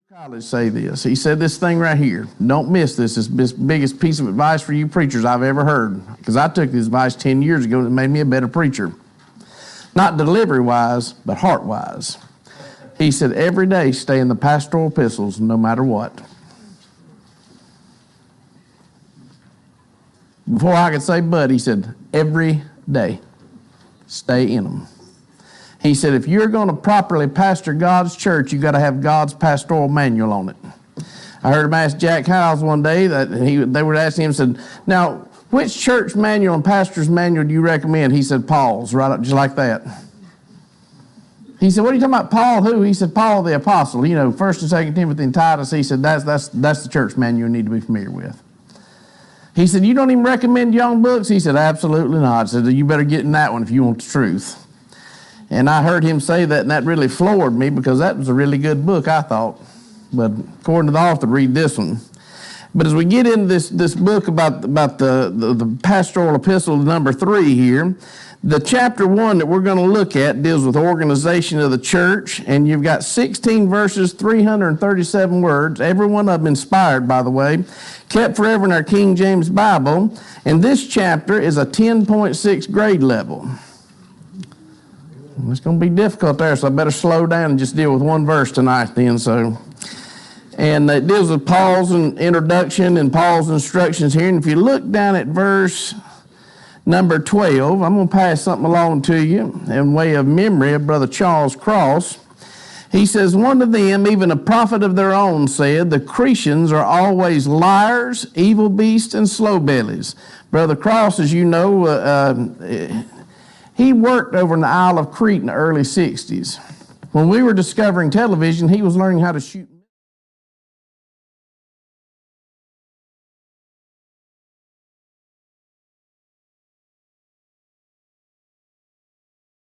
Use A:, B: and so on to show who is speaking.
A: College say this. He said this thing right here. Don't miss this. It's the biggest piece of advice for you preachers I've ever heard. Because I took this advice 10 years ago and it made me a better preacher. Not delivery-wise, but heart-wise. He said, every day stay in the pastoral epistles no matter what. Before I could say but, he said, every day stay in them. He said, if you're going to properly pastor God's church, you got to have God's pastoral manual on it. I heard him ask Jack Hiles one day that they were asking him, said, now, which church manual and pastor's manual do you recommend? He said, Paul's, right up just like that. He said, what are you talking about, Paul who? He said, Paul the apostle. You know, 1st and 2nd Timothy and Titus. He said, that's the church manual you need to be familiar with. He said, you don't even recommend young books? He said, absolutely not. He said, you better get in that one if you want the truth. And I heard him say that, and that really floored me because that was a really good book, I thought. But according to the author, read this one. But as we get into this book about the pastoral epistle number 3 here, the chapter 1 that we're going to look at deals with organization of the church, and you've got 16 verses, 337 words, every one of them inspired, by the way, kept forever in our King James Bible, and this chapter is a 10.6 grade level. It's going to be difficult there, so I better slow down and just deal with one verse tonight then. And it deals with Paul's introduction and Paul's instructions here. And if you look down at verse number 12, I'm going to pass something along to you in way of memory of Brother Charles Cross. He says, one of them, even a prophet of their own, said, the Cretians are always liars, evil beasts, and slow bellies. Brother Cross, as you know, he worked over in the Isle of Crete in the early 60s. When we were discovering television, he was learning how to shoot